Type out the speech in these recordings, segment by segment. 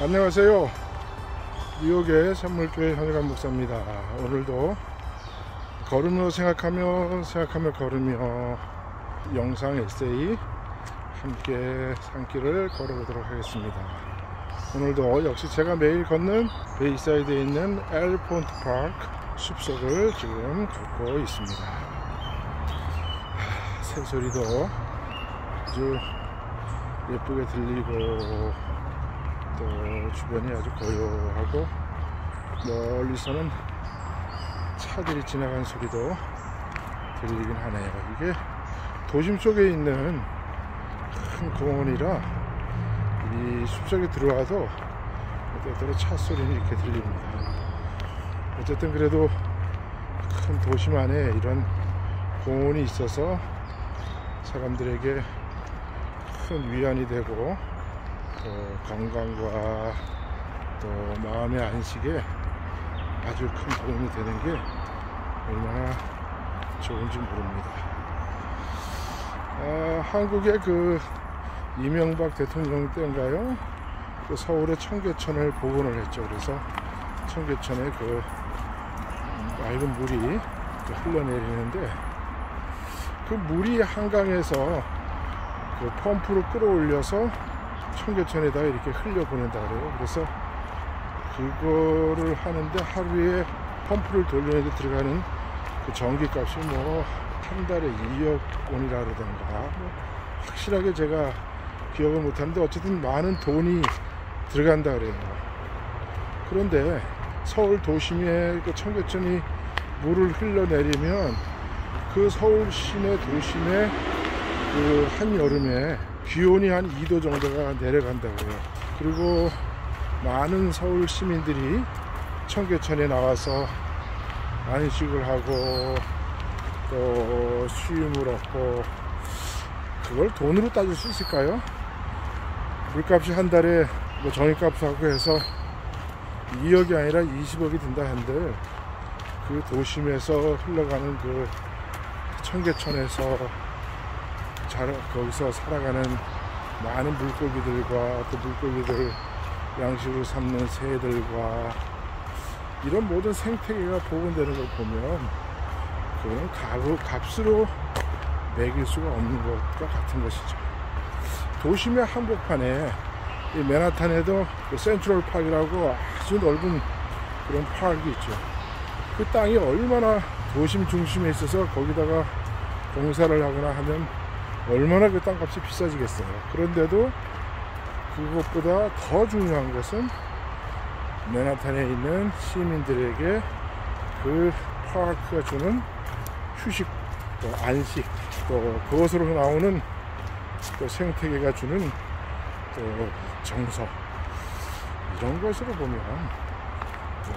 안녕하세요. 뉴욕의 샘물교회 현일관 목사입니다. 오늘도 걸으며 생각하며 걸으며 영상 에세이 함께 산길을 걸어보도록 하겠습니다. 오늘도 역시 제가 매일 걷는 베이사이드에 있는 엘리펀트 파크 숲속을 지금 걷고 있습니다. 새소리도 아주 예쁘게 들리고 또 주변이 아주 고요하고 멀리서는 차들이 지나간 소리도 들리긴 하네요. 이게 도심 속에 있는 큰 공원이라 이 숲속에 들어와도 때때로 차 소리는 이렇게 들립니다. 어쨌든 그래도 큰 도심 안에 이런 공원이 있어서 사람들에게 큰 위안이 되고 또 건강과 또 마음의 안식에 아주 큰 도움이 되는 게 얼마나 좋은지 모릅니다. 한국의 그 이명박 대통령 때인가요? 그 서울의 청계천을 복원을 했죠. 그래서 청계천에 그 맑은 물이 흘러내리는데 그 물이 한강에서 그 펌프로 끌어올려서 청계천에다가 이렇게 흘려보낸다 그래요. 그래서 그거를 하는데 하루에 펌프를 돌리는데 들어가는 그 전기값이 뭐 한 달에 2억 원이라 그러던가 확실하게 제가 기억을 못하는데 어쨌든 많은 돈이 들어간다 그래요. 그런데 서울 도심에 그 청계천이 물을 흘러내리면 그 서울 시내 도심에 그 한여름에 기온이 한 2도 정도가 내려간다고요. 그리고 많은 서울 시민들이 청계천에 나와서 안식을 하고 또 수유물 얻고 그걸 돈으로 따질 수 있을까요? 물값이 한 달에 뭐 전기값하고 해서 2억이 아니라 20억이 든다 한들 그 도심에서 흘러가는 그 청계천에서 거기서 살아가는 많은 물고기들과 또 물고기들 양식으로 삼는 새들과 이런 모든 생태계가 복원되는 걸 보면 그건 값으로 매길 수가 없는 것과 같은 것이죠. 도심의 한복판에 이 맨하탄에도 그 센트럴 파크라고 아주 넓은 그런 파크가 있죠. 그 땅이 얼마나 도심 중심에 있어서 거기다가 공사를 하거나 하면 얼마나 그 땅값이 비싸지겠어요. 그런데도 그것보다 더 중요한 것은 맨하탄에 있는 시민들에게 그 파크가 주는 휴식, 또 안식, 또 그것으로 나오는 또 생태계가 주는 또 정서, 이런 것으로 보면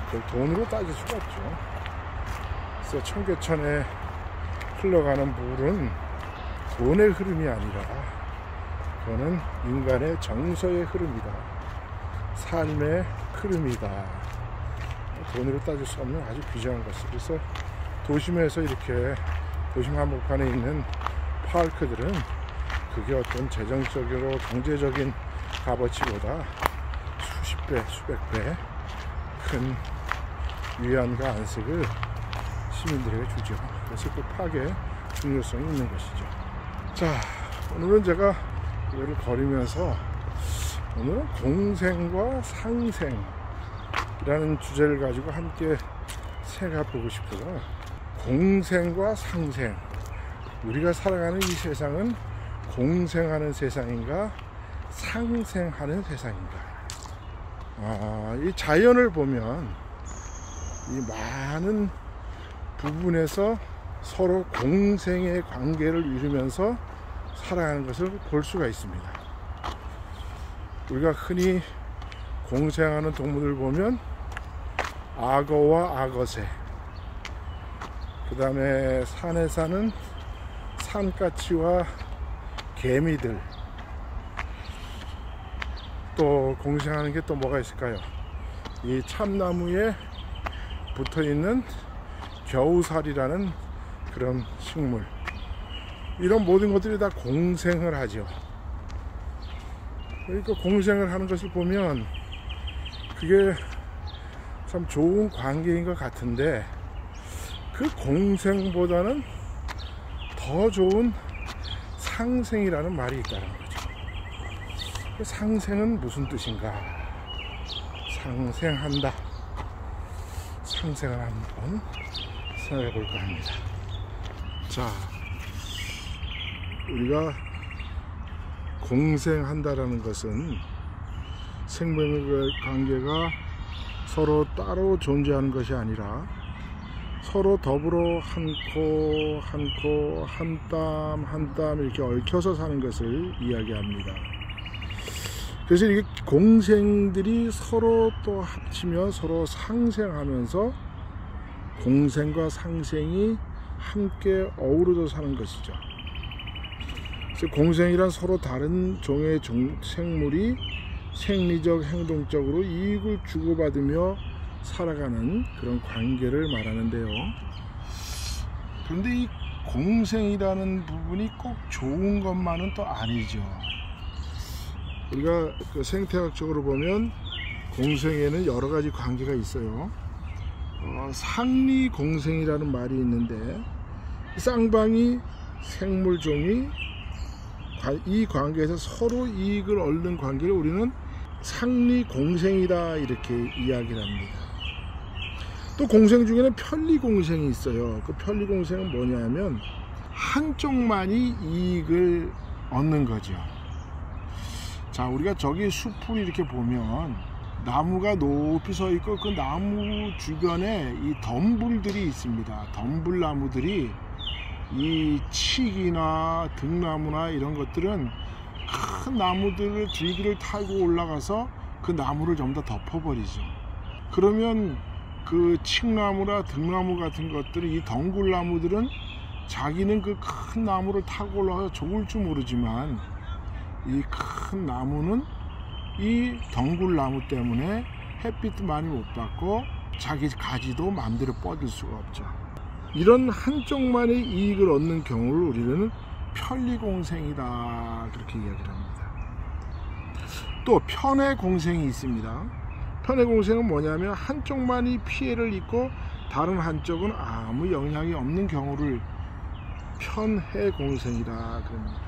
그걸 돈으로 따질 수가 없죠. 그래서 청계천에 흘러가는 물은 돈의 흐름이 아니라 그거는 인간의 정서의 흐름이다. 삶의 흐름이다. 돈으로 따질 수 없는 아주 귀중한 것이. 그래서 도심에서 이렇게 도심 한복판에 있는 파크들은 그게 어떤 재정적으로 경제적인 값어치보다 수십 배, 수백 배 큰 위안과 안식을 시민들에게 주죠. 그래서 그 파크의 중요성이 있는 것이죠. 자, 오늘은 제가 이거를 걸으면서 오늘은 공생과 상생이라는 주제를 가지고 함께 생각해보고 싶어요. 공생과 상생, 우리가 살아가는 이 세상은 공생하는 세상인가 상생하는 세상인가. 이 자연을 보면 이 많은 부분에서 서로 공생의 관계를 이루면서 살아가는 것을 볼 수가 있습니다. 우리가 흔히 공생하는 동물을 보면 악어와 악어새, 그 다음에 산에 사는 산까치와 개미들, 또 공생하는 게 또 뭐가 있을까요? 이 참나무에 붙어있는 겨우살이라는 그런 식물, 이런 모든 것들이 다 공생을 하죠. 그러니까 공생을 하는 것을 보면 그게 참 좋은 관계인 것 같은데, 그 공생보다는 더 좋은 상생이라는 말이 있다는 거죠. 그 상생은 무슨 뜻인가? 상생한다. 상생을 한번 생각해 볼까 합니다. 자, 우리가 공생한다라는 것은 생명의 관계가 서로 따로 존재하는 것이 아니라 서로 더불어 한 코 한 코 한 땀 한 땀 이렇게 얽혀서 사는 것을 이야기합니다. 그래서 이게 공생들이 서로 또 합치면 서로 상생하면서 공생과 상생이 함께 어우러져 사는 것이죠. 그래서 공생이란 서로 다른 종의 생물이 생리적, 행동적으로 이익을 주고받으며 살아가는 그런 관계를 말하는데요. 그런데 이 공생이라는 부분이 꼭 좋은 것만은 또 아니죠. 우리가 그 생태학적으로 보면 공생에는 여러 가지 관계가 있어요. 상리공생이라는 말이 있는데, 쌍방이 생물종이 이 관계에서 서로 이익을 얻는 관계를 우리는 상리공생이다 이렇게 이야기를 합니다. 또 공생 중에는 편리공생이 있어요. 그 편리공생은 뭐냐면 한쪽만이 이익을 얻는 거죠. 자, 우리가 저기 숲을 이렇게 보면 나무가 높이 서 있고 그 나무 주변에 이 덤불들이 있습니다. 덤불나무들이 이 칡이나 등나무나 이런 것들은 큰 나무들을 줄기를 타고 올라가서 그 나무를 전부 다 덮어버리죠. 그러면 그 칡나무나 등나무 같은 것들은, 이 덩굴나무들은 자기는 그 큰 나무를 타고 올라가서 좋을 줄 모르지만 이 큰 나무는 이 덩굴나무 때문에 햇빛도 많이 못 받고 자기 가지도 마음대로 뻗을 수가 없죠. 이런 한쪽만의 이익을 얻는 경우를 우리는 편리공생이다 그렇게 이야기를 합니다. 또 편해공생이 있습니다. 편해공생은 뭐냐면 한쪽만이 피해를 입고 다른 한쪽은 아무 영향이 없는 경우를 편해공생이다 그럽니다.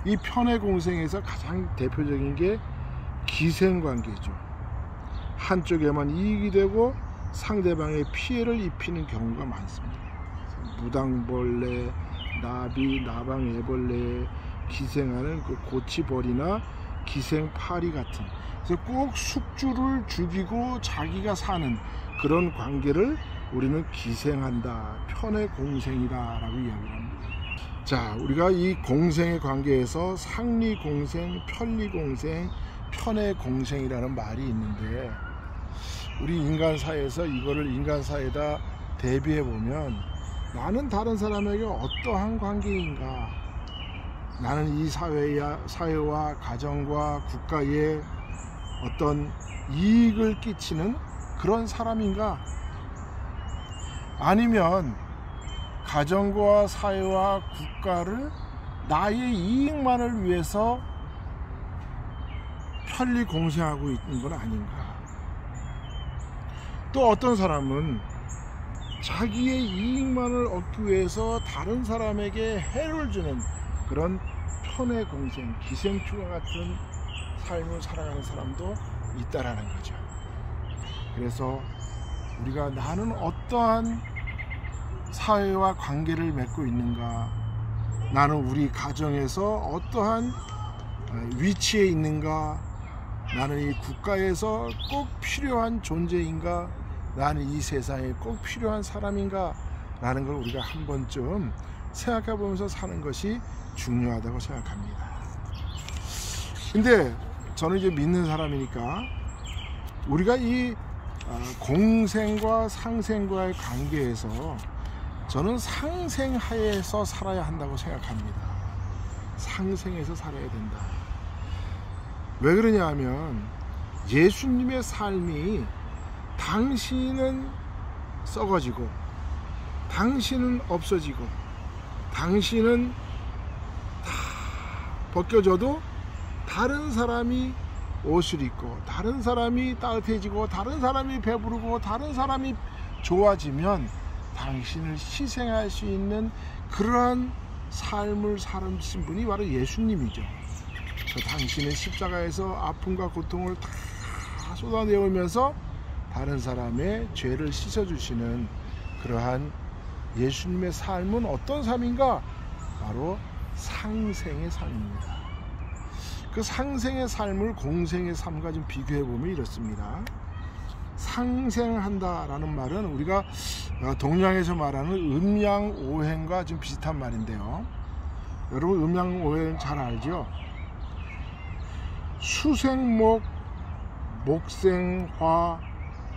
이 편해공생에서 가장 대표적인 게 기생관계죠. 한쪽에만 이익이 되고 상대방의 피해를 입히는 경우가 많습니다. 무당벌레, 나비, 나방애벌레에 기생하는 그 고치벌이나 기생파리 같은, 그래서 꼭 숙주를 죽이고 자기가 사는 그런 관계를 우리는 기생한다, 편해공생이다 라고 이야기를 합니다. 자, 우리가 이 공생의 관계에서 상리공생, 편리공생, 편해공생이라는 말이 있는데, 우리 인간사회에서 이거를 인간사회에다 대비해 보면, 나는 다른 사람에게 어떠한 관계인가, 나는 이 사회와 가정과 국가에 어떤 이익을 끼치는 그런 사람인가, 아니면 가정과 사회와 국가를 나의 이익만을 위해서 편리공생하고 있는 건 아닌가. 또 어떤 사람은 자기의 이익만을 얻기 위해서 다른 사람에게 해를 주는 그런 편해공생, 기생충과 같은 삶을 살아가는 사람도 있다라는 거죠. 그래서 우리가 나는 어떠한 사회와 관계를 맺고 있는가, 나는 우리 가정에서 어떠한 위치에 있는가, 나는 이 국가에서 꼭 필요한 존재인가, 나는 이 세상에 꼭 필요한 사람인가 라는 걸 우리가 한 번쯤 생각해 보면서 사는 것이 중요하다고 생각합니다. 근데 저는 이제 믿는 사람이니까 우리가 이 공생과 상생과의 관계에서 저는 상생하에서 살아야 한다고 생각합니다. 상생해서 살아야 된다. 왜 그러냐 하면 예수님의 삶이 당신은 썩어지고 당신은 없어지고 당신은 다 벗겨져도 다른 사람이 옷을 입고 다른 사람이 따뜻해지고 다른 사람이 배부르고 다른 사람이 좋아지면 당신을 희생할 수 있는 그러한 삶을 살으신 분이 바로 예수님이죠. 당신은 십자가에서 아픔과 고통을 다 쏟아내오면서 다른 사람의 죄를 씻어주시는 그러한 예수님의 삶은 어떤 삶인가? 바로 상생의 삶입니다. 그 상생의 삶을 공생의 삶과 좀 비교해 보면 이렇습니다. 상생한다라는 말은 우리가 동양에서 말하는 음양오행과 좀 비슷한 말인데요. 여러분 음양오행 잘 알죠? 수생목, 목생화,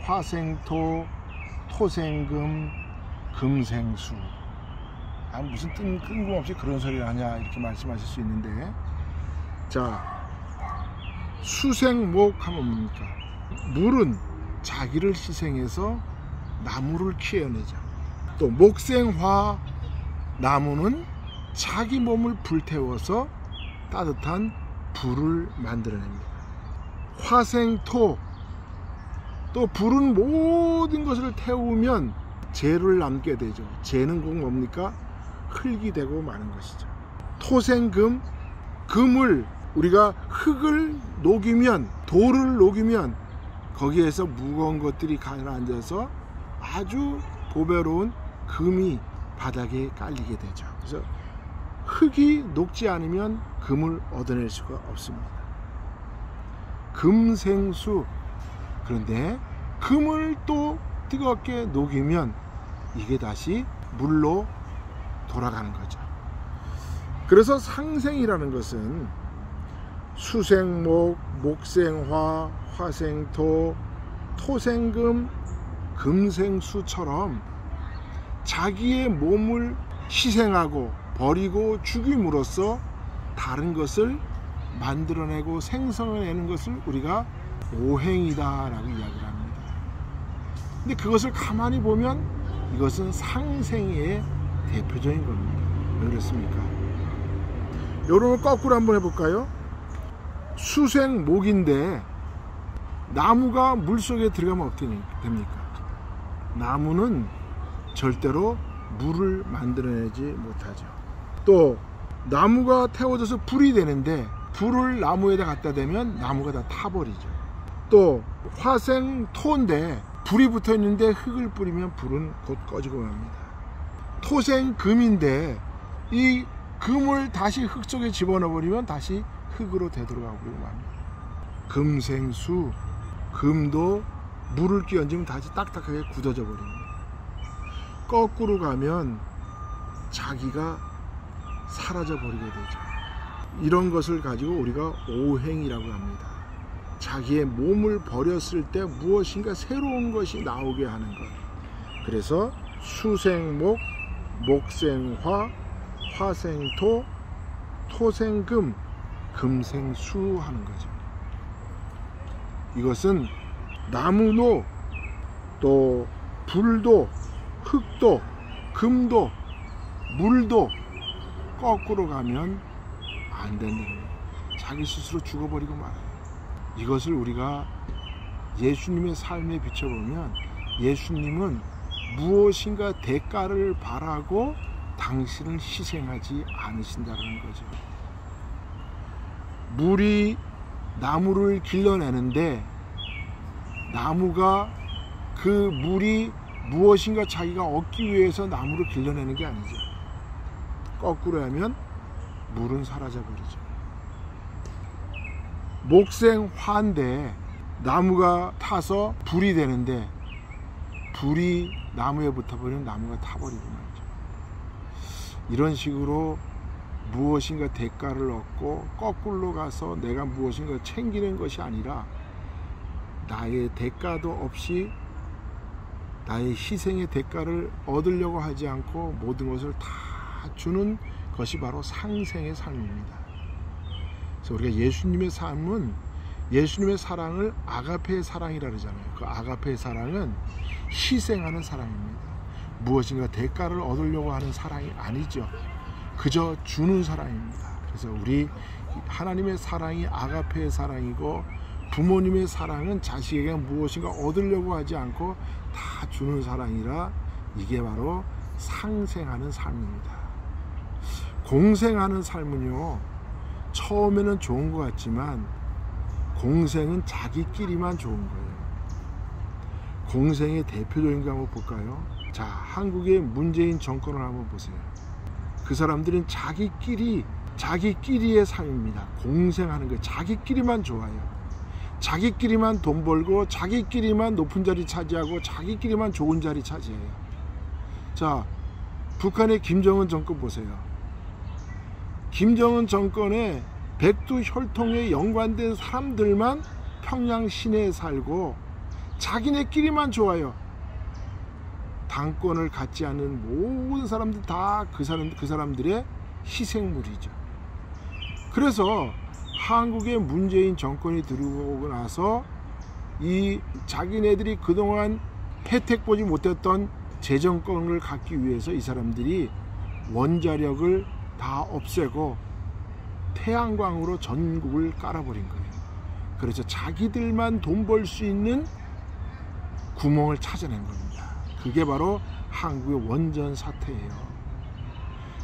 화생토, 토생금, 금생수. 무슨 뜬금없이 그런 소리를 하냐 이렇게 말씀하실 수 있는데, 자, 수생목 하면 뭡니까? 물은 자기를 희생해서 나무를 키워내죠. 또 목생화, 나무는 자기 몸을 불태워서 따뜻한 불을 만들어냅니다. 화생토, 또 불은 모든 것을 태우면 재를 남게 되죠. 재는 꼭 뭡니까? 흙이 되고 마는 것이죠. 토생금, 금을 우리가 흙을 녹이면, 돌을 녹이면 거기에서 무거운 것들이 가라앉아서 아주 보배로운 금이 바닥에 깔리게 되죠. 그래서 흙이 녹지 않으면 금을 얻어낼 수가 없습니다. 금생수, 그런데 금을 또 뜨겁게 녹이면 이게 다시 물로 돌아가는 거죠. 그래서 상생이라는 것은 수생목, 목생화, 화생토, 토생금, 금생수처럼 자기의 몸을 희생하고 버리고 죽임으로써 다른 것을 만들어내고 생성해내는 것을 우리가 오행이다라고 이야기를 합니다. 근데 그것을 가만히 보면 이것은 상생의 대표적인 겁니다. 왜 그렇습니까? 여러분 거꾸로 한번 해볼까요? 수생목인데 나무가 물속에 들어가면 어떻게 됩니까? 나무는 절대로 물을 만들어내지 못하죠. 또 나무가 태워져서 불이 되는데 불을 나무에다 갖다 대면 나무가 다 타버리죠. 또 화생토인데 불이 붙어 있는데 흙을 뿌리면 불은 곧 꺼지고 맙니다. 토생금인데 이 금을 다시 흙 속에 집어넣어 버리면 다시 흙으로 되돌아가고 맙니다. 금생수, 금도 물을 끼얹으면 다시 딱딱하게 굳어져 버립니다. 거꾸로 가면 자기가 사라져 버리게 되죠. 이런 것을 가지고 우리가 오행이라고 합니다. 자기의 몸을 버렸을 때 무엇인가 새로운 것이 나오게 하는 것. 그래서 수생목, 목생화, 화생토, 토생금, 금생수 하는 거죠. 이것은 나무도 또 불도 흙도 금도 물도 거꾸로 가면 안 된다는 거예요. 자기 스스로 죽어버리고 말아요. 이것을 우리가 예수님의 삶에 비춰보면 예수님은 무엇인가 대가를 바라고 당신을 희생하지 않으신다는 거죠. 물이 나무를 길러내는데 나무가 그 물이 무엇인가 자기가 얻기 위해서 나무를 길러내는 게 아니죠. 거꾸로 하면 물은 사라져 버리죠. 목생화인데 나무가 타서 불이 되는데 불이 나무에 붙어버리면 나무가 타버리고 말이죠. 이런 식으로 무엇인가 대가를 얻고 거꾸로 가서 내가 무엇인가 챙기는 것이 아니라 나의 대가도 없이 나의 희생의 대가를 얻으려고 하지 않고 모든 것을 다 주는 것이 바로 상생의 삶입니다. 그래서 우리가 예수님의 삶은 예수님의 사랑을 아가페의 사랑이라 그러잖아요. 그 아가페의 사랑은 희생하는 사랑입니다. 무엇인가 대가를 얻으려고 하는 사랑이 아니죠. 그저 주는 사랑입니다. 그래서 우리 하나님의 사랑이 아가페의 사랑이고 부모님의 사랑은 자식에게 무엇인가 얻으려고 하지 않고 다 주는 사랑이라 이게 바로 상생하는 삶입니다. 공생하는 삶은요, 처음에는 좋은 것 같지만 공생은 자기끼리만 좋은 거예요. 공생의 대표적인 거 한번 볼까요? 자, 한국의 문재인 정권을 한번 보세요. 그 사람들은 자기끼리의 삶입니다. 공생하는 거, 자기끼리만 좋아요. 자기끼리만 돈 벌고 자기끼리만 높은 자리 차지하고 자기끼리만 좋은 자리 차지해요. 자, 북한의 김정은 정권 보세요. 김정은 정권의 백두 혈통에 연관된 사람들만 평양 시내에 살고 자기네끼리만 좋아요. 당권을 갖지 않은 모든 사람들 다 그 사람들의 희생물이죠. 그래서 한국의 문재인 정권이 들어오고 나서 이 자기네들이 그동안 혜택 보지 못했던 재정권을 갖기 위해서 이 사람들이 원자력을 다 없애고 태양광으로 전국을 깔아버린 거예요. 그래서 자기들만 돈 벌 수 있는 구멍을 찾아낸 겁니다. 그게 바로 한국의 원전 사태예요.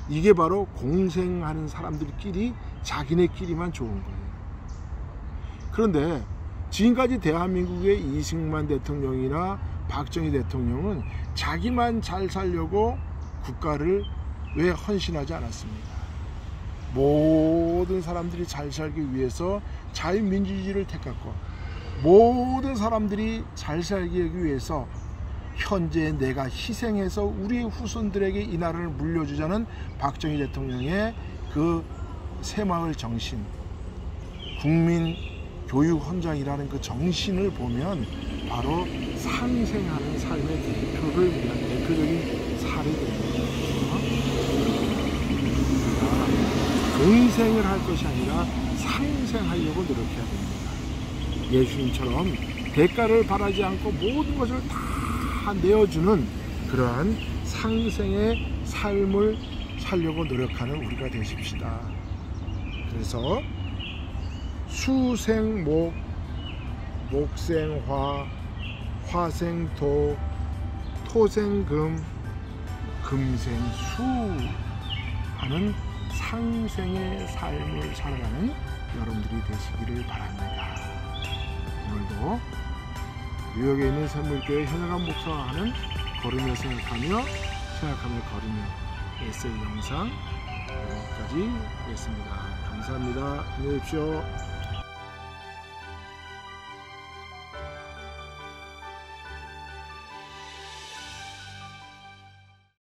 이게 바로 공생하는 사람들끼리 자기네끼리만 좋은 거예요. 그런데 지금까지 대한민국의 이승만 대통령이나 박정희 대통령은 자기만 잘 살려고 국가를 왜 헌신하지 않았습니까? 모든 사람들이 잘 살기 위해서 자유민주주의를 택했고, 모든 사람들이 잘 살기 위해서 현재 내가 희생해서 우리 후손들에게 이 나라를 물려주자는 박정희 대통령의 그 새마을 정신, 국민 교육 헌장이라는 그 정신을 보면 바로 상생하는 삶의 대표적인 사례들입니다. 공생을 할 것이 아니라 상생하려고 노력해야 됩니다. 예수님처럼 대가를 바라지 않고 모든 것을 다 내어주는 그러한 상생의 삶을 살려고 노력하는 우리가 되십시다. 그래서 수생목, 목생화, 화생토, 토생금, 금생수 하는 상생의 삶을 살아가는 여러분들이 되시기를 바랍니다. 오늘도 뉴욕에 있는 샘물교회 현역한 목사가 하는 걸으며 생각하며 걸으며 에세이 영상 여기까지 하겠습니다. 감사합니다. 안녕히 계십시오.